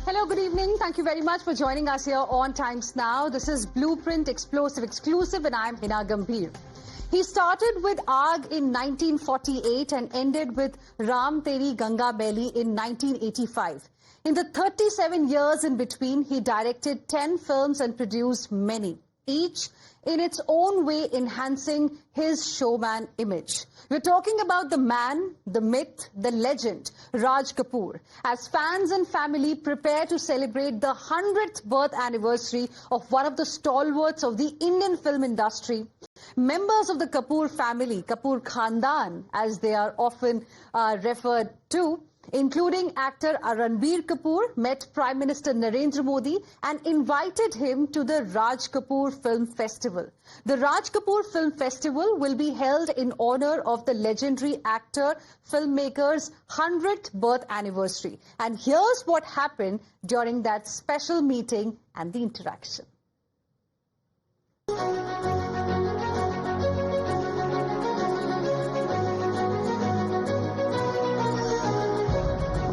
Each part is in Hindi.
Hello, good evening. Thank you very much for joining us here on Times Now. This is Blueprint Explosive Exclusive and I'm Hina Gambhir. He started with Aag in 1948 and ended with Ram Teri Ganga Maili in 1985. In the 37 years in between, he directed 10 films and produced many, each in its own way enhancing his showman image. We're talking about the man, the myth, the legend, Raj Kapoor, as fans and family prepare to celebrate the 100th birth anniversary of one of the stalwarts of the Indian film industry. Members of the Kapoor family, Kapoor Khandan, as they are often referred to, including actor Ranbir Kapoor, met Prime Minister Narendra Modi and invited him to the Raj Kapoor Film Festival. The Raj Kapoor Film Festival will be held in honor of the legendary actor, filmmaker's 100th birth anniversary. And here's what happened during that special meeting and the interaction.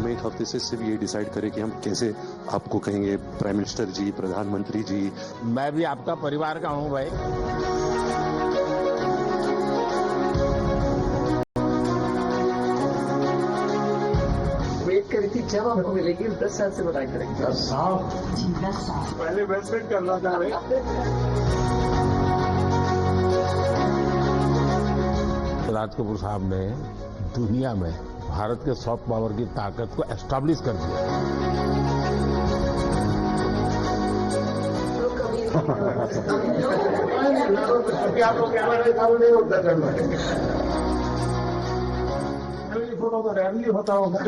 एक हफ्ते से सिर्फ ये डिसाइड करें कि हम कैसे आपको कहेंगे प्राइम मिनिस्टर जी, प्रधानमंत्री जी। मैं भी आपका परिवार का हूं भाई। वेट करी थी जब हमको मिलेगी 10 साल से बताई करेंगे। 10 साल पहले इन्वेस्टमेंट करना था हमें। राज कपूर साहब ने दुनिया में भारत के सॉफ्ट पावर की ताकत को एस्टैब्लिश कर दिया। फोटो तो रैली होता होगा।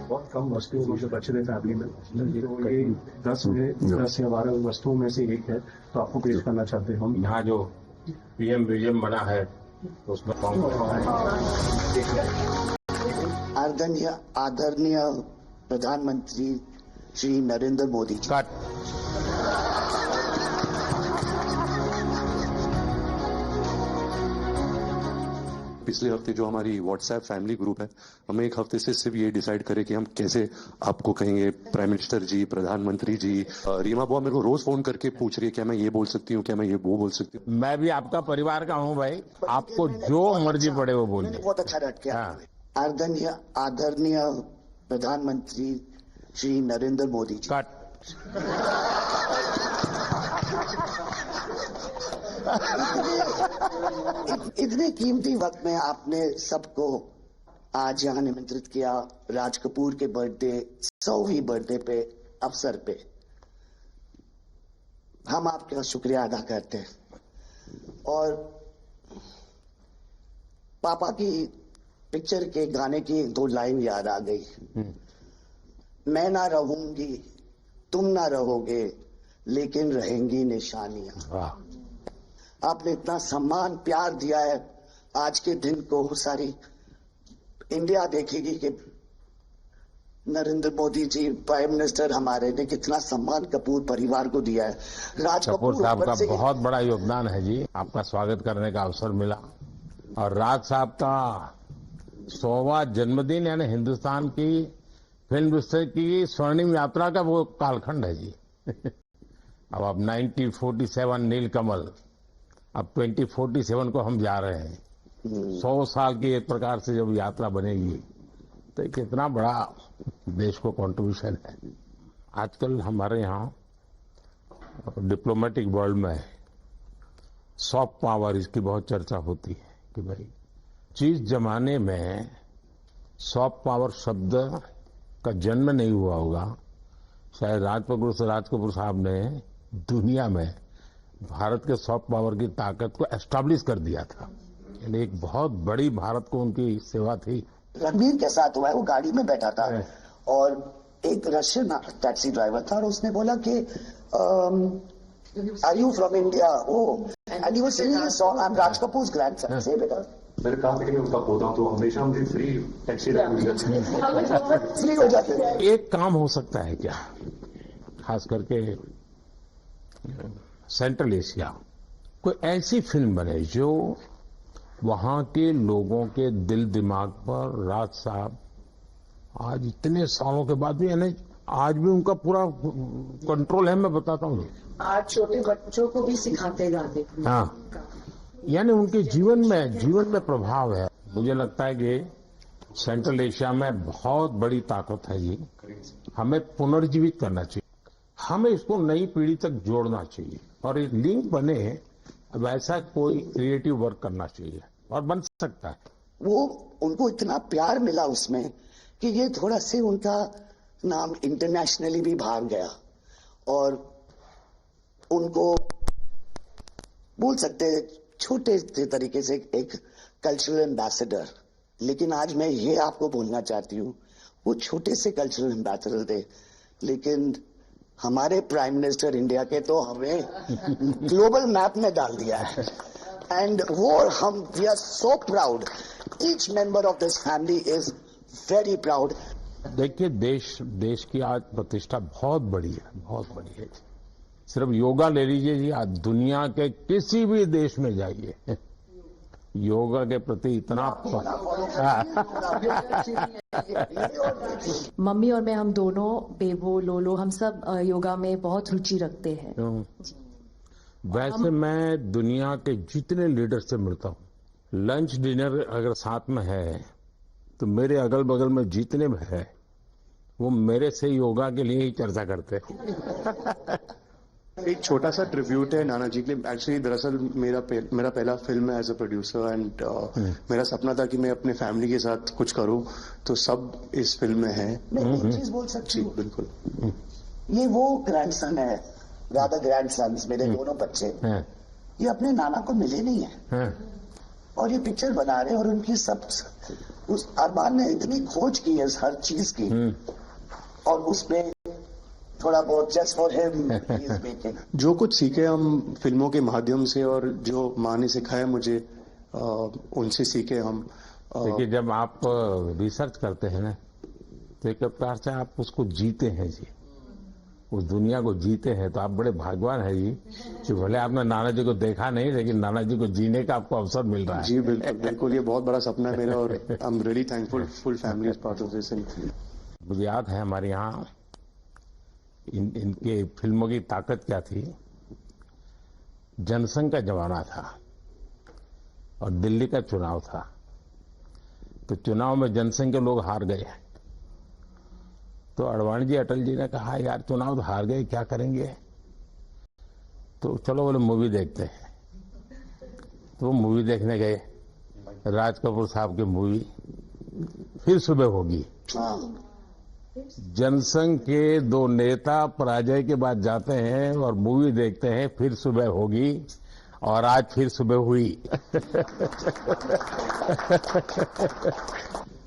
बहुत कम वस्तुओं जो बच रहे फैमिली में, तो ये 10 या 12 वस्तुओं में से एक है, तो आपको पेश करना चाहते हैं हम। यहाँ जो पीएम म्यूजियम बना है उसमें आदरणीय प्रधानमंत्री श्री नरेंद्र मोदी जी। पिछले हफ्ते जो हमारी व्हाट्सएप फैमिली ग्रुप है, हमें एक हफ्ते से सिर्फ ये डिसाइड करें कि हम कैसे आपको कहेंगे प्राइम मिनिस्टर जी, प्रधानमंत्री जी। रीमा बुआ मेरे को रोज फोन करके पूछ रही है क्या मैं ये बोल सकती हूँ, क्या मैं ये वो बोल सकती हूँ। मैं भी आपका परिवार का हूँ भाई, आपको जो मर्जी पड़े वो बोलिए। बहुत अच्छा रट के आदरणीय प्रधानमंत्री श्री नरेंद्र मोदी जी। इतने कीमती वक्त में आपने सबको आज यहाँ निमंत्रित किया राज कपूर के बर्थडे 100वीं बर्थडे पे अवसर पे। हम आपका शुक्रिया अदा करते हैं। और पापा की पिक्चर के गाने की 2 लाइन याद आ गई। मैं ना रहूंगी, तुम ना रहोगे, लेकिन रहेंगी निशानियां। आपने इतना सम्मान प्यार दिया है, आज के दिन को सारी इंडिया देखेगी कि नरेंद्र मोदी जी प्राइम मिनिस्टर हमारे ने कितना सम्मान कपूर परिवार को दिया है। राज कपूर साहब का बहुत बड़ा योगदान है जी। आपका स्वागत करने का अवसर मिला और राज साहब का 100वां जन्मदिन यानी हिंदुस्तान की फिल्म इंडस्ट्री की स्वर्णिम यात्रा का वो कालखंड है जी। अब 1947 नीलकमल, अब 2047 को हम जा रहे हैं। 100 साल की एक प्रकार से जब यात्रा बनेगी तो एक इतना बड़ा देश को कंट्रीब्यूशन है। आजकल हमारे यहाँ डिप्लोमेटिक वर्ल्ड में सॉफ्ट पावर इसकी बहुत चर्चा होती है कि भाई जिस जमाने में सॉफ्ट पावर शब्द का जन्म नहीं हुआ होगा, शायद राज कपूर साहब ने दुनिया में भारत के सॉफ्ट पावर की ताकत को एस्टैब्लिश कर दिया था। यानी एक बहुत बड़ी भारत को उनकी सेवा थी। रणबीर के साथ हुआ है, वो गाड़ी में बैठा था और एक रशियन टैक्सी ड्राइवर था और उसने बोला कि are you from India? Oh, and he was singing a song, I am Raj Kapoor's grandson. से बेटा मेरे काम के लिए उनका पोता तो हमेशा मुझे फ्री टैक्सी फ्री हो जाते हैं। एक काम हो सकता है क्या, खास करके सेंट्रल एशिया, कोई ऐसी फिल्म बने जो वहां के लोगों के दिल दिमाग पर राज साहब आज इतने सालों के बाद भी यानी आज भी उनका पूरा कंट्रोल है, मैं बताता हूँ। आज छोटे बच्चों को भी सिखाते गाते। हाँ, यानी उनके जीवन में प्रभाव है। मुझे लगता है कि सेंट्रल एशिया में बहुत बड़ी ताकत है जी। हमें पुनर्जीवित करना चाहिए, हमें इसको नई पीढ़ी तक जोड़ना चाहिए और एक लिंक बने, वैसा कोई क्रिएटिव वर्क करना चाहिए और बन सकता है। वो उनको इतना प्यार मिला उसमें कि ये थोड़ा से उनका नाम इंटरनेशनली भी बाहर गया और उनको बोल सकते हैं छोटे तरीके से एक कल्चरल एम्बेसडर। लेकिन आज मैं ये आपको बोलना चाहती हूँ, वो छोटे से कल्चरल एम्बेसडर थे, लेकिन हमारे प्राइम मिनिस्टर इंडिया के तो हमें ग्लोबल मैप में डाल दिया है। एंड वो हम we are so proud, each member of this family is very proud. देखिए, देश की आज प्रतिष्ठा बहुत बड़ी है, बहुत बड़ी है। सिर्फ योगा ले लीजिए जी, आज दुनिया के किसी भी देश में जाइए, योगा के प्रति इतना मम्मी और मैं, हम दोनों, बेबो, लोलो, हम सब योगा में बहुत रुचि रखते हैं। वैसे मैं दुनिया के जितने लीडर से मिलता हूँ, लंच डिनर अगर साथ में है तो मेरे अगल बगल में जितने भी है वो मेरे से योगा के लिए ही चर्चा करते हैं। एक छोटा सा ट्रिब्यूट है नाना जी के लिए। एक्चुअली दरअसल मेरा पहला फिल्म है एज अ प्रोड्यूसर एंड मेरा सपना था कि मैं अपने फैमिली के साथ कुछ करूं, तो सब इस फिल्म में है। मैं एक चीज बोल सकती हूँ, बिल्कुल। ये वो ग्रैंडसन है, राधा ग्रैंडसन्स, मेरे दोनों बच्चे, ये अपने नाना को मिले नहीं है और ये पिक्चर बना रहे हैं और उनकी सब उस अरमान ने इतनी खोज की है हर चीज की और उसमें थोड़ा बहुत जस्ट फॉर हिम जो कुछ सीखे हम फिल्मों के माध्यम से और जो माँ ने सिखाया मुझे उनसे सीखे हम। देखिए, जब आप रिसर्च करते हैं ना तो एक प्रकार से आप उसको जीते हैं जी, उस दुनिया को जीते हैं, तो आप बड़े भाग्यवान हैं जी कि भले आपने नाना जी को देखा नहीं, लेकिन नाना जी को जीने का आपको अवसर मिल रहा है। जी बिल्कुल, ये बहुत बड़ा सपना है मेरा और I am really thankful, full family is part of this. मुझे याद है हमारे यहाँ इनके फिल्मों की ताकत क्या थी। जनसंघ का जमाना था और दिल्ली का चुनाव था, तो चुनाव में जनसंघ के लोग हार गए, तो अडवाणी जी, अटल जी ने कहा यार चुनाव तो हार गए, क्या करेंगे, तो चलो बोले मूवी देखते हैं। तो वो मूवी देखने गए, राज कपूर साहब की मूवी फिर सुबह होगी। जनसंघ के दो नेता पराजय के बाद जाते हैं और मूवी देखते हैं फिर सुबह होगी, और आज फिर सुबह हुई।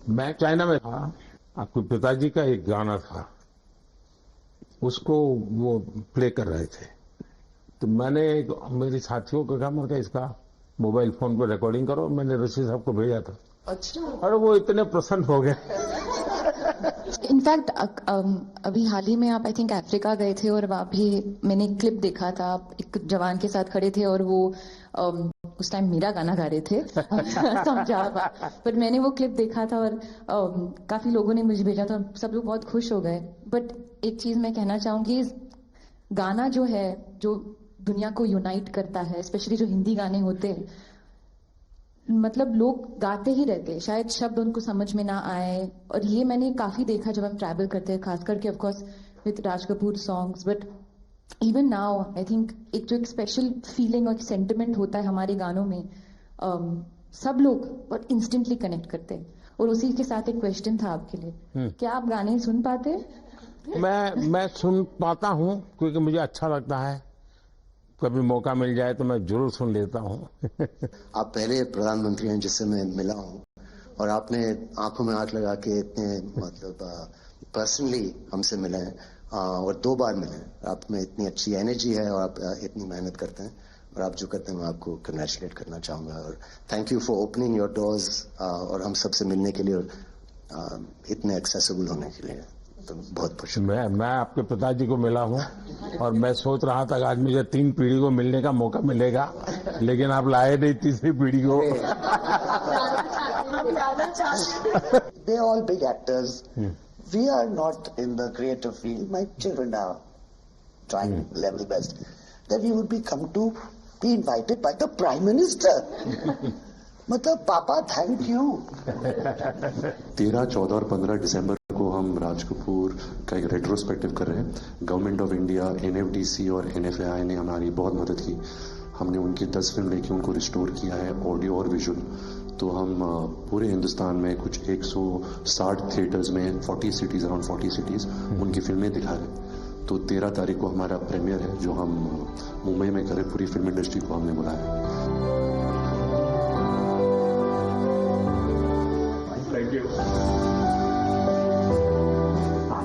मैं चाइना में था, आपके पिताजी का एक गाना था, उसको वो प्ले कर रहे थे, तो मैंने मेरे साथियों को कहा, मैं इसका मोबाइल फोन पर रिकॉर्डिंग करो, मैंने ऋषि साहब को भेजा था। अच्छा। और वो इतने प्रसन्न हो गए। इनफैक्ट अभी हाल ही में आप आई थिंक अफ्रीका गए थे और वहाँ भी मैंने एक क्लिप देखा था, आप एक जवान के साथ खड़े थे और वो उस टाइम मेरा गाना गा रहे थे। समझा, पर मैंने वो क्लिप देखा था और काफी लोगों ने मुझे भेजा था, सब लोग बहुत खुश हो गए। बट एक चीज मैं कहना चाहूंगी, गाना जो है जो दुनिया को यूनाइट करता है, स्पेशली जो हिंदी गाने होते हैं, मतलब लोग गाते ही रहते हैं, शायद शब्द उनको समझ में ना आए। और ये मैंने काफी देखा जब हम ट्रैवल करते हैं, खास करके of course with Raj Kapoor songs, but even now I think एक जो एक स्पेशल फीलिंग और सेंटिमेंट होता है हमारे गानों में, सब लोग बहुत इंस्टेंटली कनेक्ट करते हैं। और उसी के साथ एक क्वेश्चन था आपके लिए, क्या आप गाने सुन पाते हैं? मैं सुन पाता हूँ, क्योंकि मुझे अच्छा लगता है, कभी मौका मिल जाए तो मैं जरूर सुन लेता हूँ। आप पहले प्रधानमंत्री हैं जिससे मैं मिला हूँ, और आपने आंखों में आंख लगा के इतने मतलब पर्सनली हमसे मिले हैं, और 2 बार मिले हैं। आप में इतनी अच्छी एनर्जी है और आप इतनी मेहनत करते हैं, और आप जो करते हैं मैं आपको कंग्रेचुलेट करना चाहूंगा, और thank you for opening your doors और हम सबसे मिलने के लिए और इतने एक्सेसिबल होने के लिए। तो बहुत खुश हूँ। मैं आपके पिताजी को मिला हूँ और मैं सोच रहा था कि आज मुझे 3 पीढ़ी को मिलने का मौका मिलेगा, लेकिन आप लाए नहीं तीसरी पीढ़ी को। They're all big actors. We are not in the creative field. My children are trying level best. That we would be invited by the Prime Minister. मतलब पापा थैंक यू। 13, 14 और 15 दिसंबर को हम राज कपूर का एक रेट्रोस्पेक्टिव कर रहे हैं। गवर्नमेंट ऑफ इंडिया, NFDC और NFAI ने हमारी बहुत मदद की। हमने उनकी 10 फिल्म लेके उनको रिस्टोर किया है, ऑडियो और विजुअल। तो हम पूरे हिंदुस्तान में कुछ 160 थिएटर्स में 40 सिटीज, अराउंड 40 सिटीज उनकी फिल्में दिखा रहे हैं। तो 13 तारीख को हमारा प्रीमियर है जो हम मुंबई में करें। पूरी फिल्म इंडस्ट्री को हमने बुलाया है। Thank you.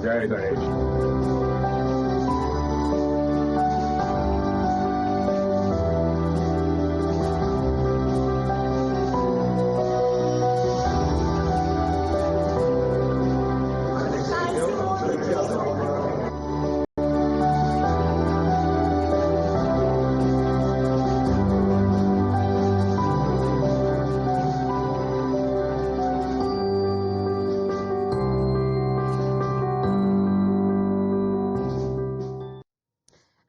जय Ganesh.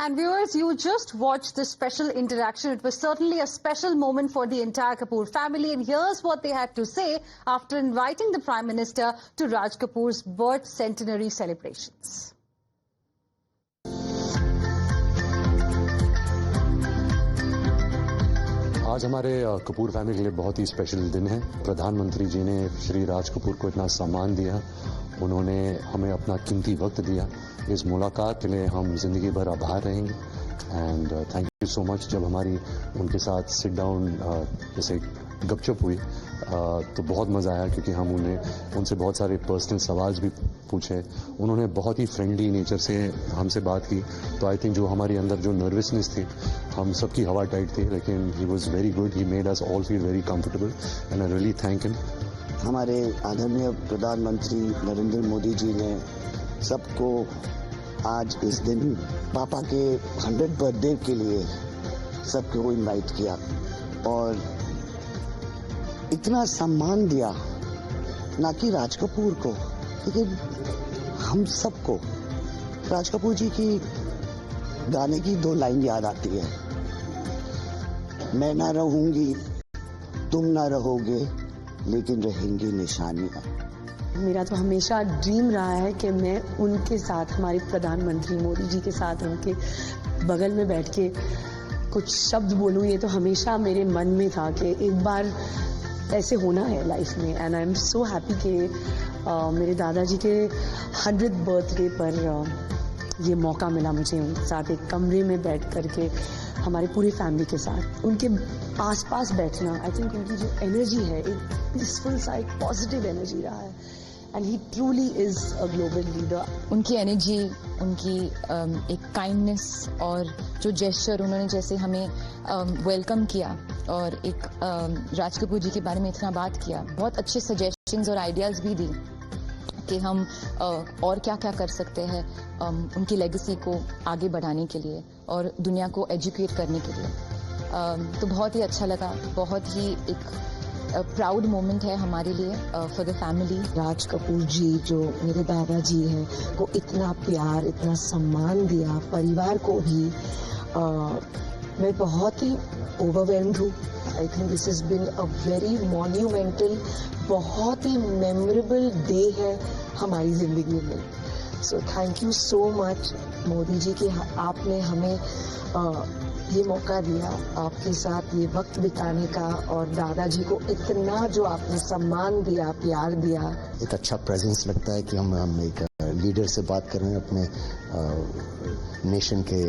And viewers, you just watched this special interaction. It was certainly a special moment for the entire Kapoor family. And here's what they had to say after inviting the Prime Minister to Raj Kapoor's birth centenary celebrations. आज हमारे कपूर फैमिली के लिए बहुत ही स्पेशल दिन है। प्रधानमंत्री जी ने श्री राज कपूर को इतना सम्मान दिया, उन्होंने हमें अपना कीमती वक्त दिया। इस मुलाकात के लिए हम जिंदगी भर आभार रहेंगे and thank you so much. जब हमारी उनके साथ सिट डाउन जैसे गपशप हुई तो बहुत मज़ा आया, क्योंकि हम उनसे बहुत सारे पर्सनल सवाल भी पूछे। उन्होंने बहुत ही फ्रेंडली नेचर से हमसे बात की। तो आई थिंक जो हमारे अंदर जो नर्वसनेस थी, हम सबकी हवा टाइट थी, लेकिन he was very good. He made us all feel very comfortable and I really thank him. हमारे आदरणीय प्रधानमंत्री नरेंद्र मोदी जी ने सबको आज इस दिन पापा के 100th बर्थडे के लिए सबको इनवाइट किया और इतना सम्मान दिया, ना कि राज कपूर को, लेकिन हम सबको। राज कपूर जी की गाने की 2 लाइन याद आती है, मैं ना रहूंगी तुम ना रहोगे लेकिन रहेंगी निशानियां। मेरा तो हमेशा ड्रीम रहा है कि मैं उनके साथ, हमारे प्रधानमंत्री मोदी जी के साथ उनके बगल में बैठ के कुछ शब्द बोलूं। ये तो हमेशा मेरे मन में था कि एक बार ऐसे होना है लाइफ में। And I am so happy कि मेरे दादाजी के 100th बर्थडे पर ये मौका मिला मुझे उनके साथ एक कमरे में बैठ करके हमारे पूरी फैमिली के साथ उनके आसपास बैठना। आई थिंक उनकी जो एनर्जी है, एक पीसफुल सा, एक पॉजिटिव एनर्जी रहा है। And he truly is a global leader. उनकी एनर्जी, उनकी एक काइंडनेस और जो जेस्चर उन्होंने जैसे हमें वेलकम किया और एक राज कपूर जी के बारे में इतना बात किया, बहुत अच्छे सजेशंस और आइडियाज़ भी दी कि हम और क्या क्या कर सकते हैं उनकी लेगेसी को आगे बढ़ाने के लिए और दुनिया को एजुकेट करने के लिए। तो बहुत ही अच्छा लगा, बहुत ही एक प्राउड मोमेंट है हमारे लिए for the family. Raj Kapoor जी जो मेरे दादाजी हैं, को इतना प्यार, इतना सम्मान दिया, परिवार को भी। मैं बहुत ही ओवरवेल्म्ड हूँ। I think this has been a very monumental, बहुत ही मेमोरेबल डे है हमारी जिंदगी में। So thank you so much Modi ji कि आपने हमें ये मौका दिया आपके साथ ये वक्त बिताने का, और दादाजी को इतना जो आपने सम्मान दिया, प्यार दिया। एक अच्छा प्रेजेंस लगता है कि हम एक लीडर से बात कर रहे हैं, अपने नेशन के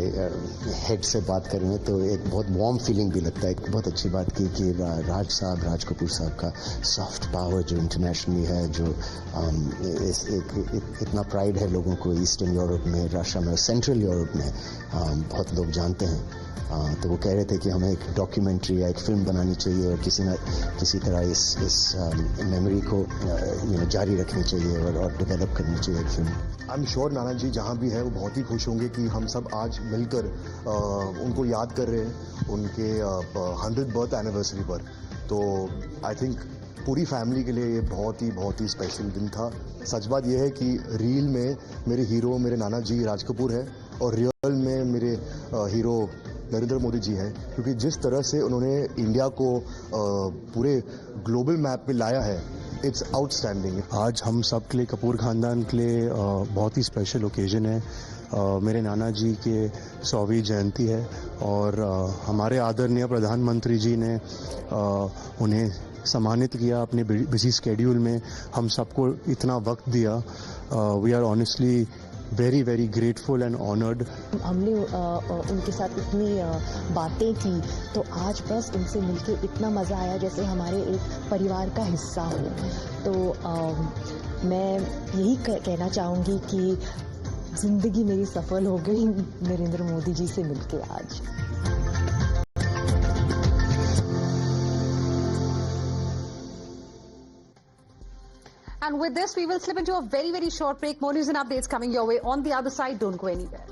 हेड से बात कर रहे हैं, तो एक बहुत वार्म फीलिंग भी लगता है। एक बहुत अच्छी बात की कि राज कपूर साहब का सॉफ्ट पावर जो इंटरनेशनली है, जो इतना प्राइड है लोगों को ईस्टर्न यूरोप में, रशिया में, सेंट्रल यूरोप में बहुत लोग जानते हैं। तो वो कह रहे थे कि हमें एक डॉक्यूमेंट्री या एक फिल्म बनानी चाहिए और किसी तरह इस मेमोरी को जारी रखनी चाहिए और डेवलप करनी चाहिए एक फिल्म। आई एम श्योर नाना जी जहाँ भी है वो बहुत ही खुश होंगे कि हम सब आज मिलकर उनको याद कर रहे हैं उनके 100th बर्थ एनिवर्सरी पर। तो आई थिंक पूरी फैमिली के लिए ये बहुत ही स्पेशल दिन था। सच बात यह है कि रील में मेरे हीरो मेरे नाना जी राज कपूर है और रियल में मेरे हीरो नरेंद्र मोदी जी हैं, क्योंकि जिस तरह से उन्होंने इंडिया को पूरे ग्लोबल मैप पे लाया है, इट्स आउटस्टैंडिंग। आज हम सब के लिए, कपूर खानदान के लिए बहुत ही स्पेशल ओकेजन है। मेरे नाना जी के 100वीं जयंती है और हमारे आदरणीय प्रधानमंत्री जी ने उन्हें सम्मानित किया अपने बिजी स्केड्यूल में, हम सबको इतना वक्त दिया। We are honestly very very grateful and honoured. हमने उनके साथ इतनी बातें की, तो आज बस उनसे मिलके इतना मज़ा आया जैसे हमारे एक परिवार का हिस्सा हो। तो मैं यही कहना चाहूँगी कि ज़िंदगी मेरी सफल हो गई नरेंद्र मोदी जी से मिलके आज। And with this, we will slip into a very, very short break. More news and updates coming your way on the other side. Don't go anywhere.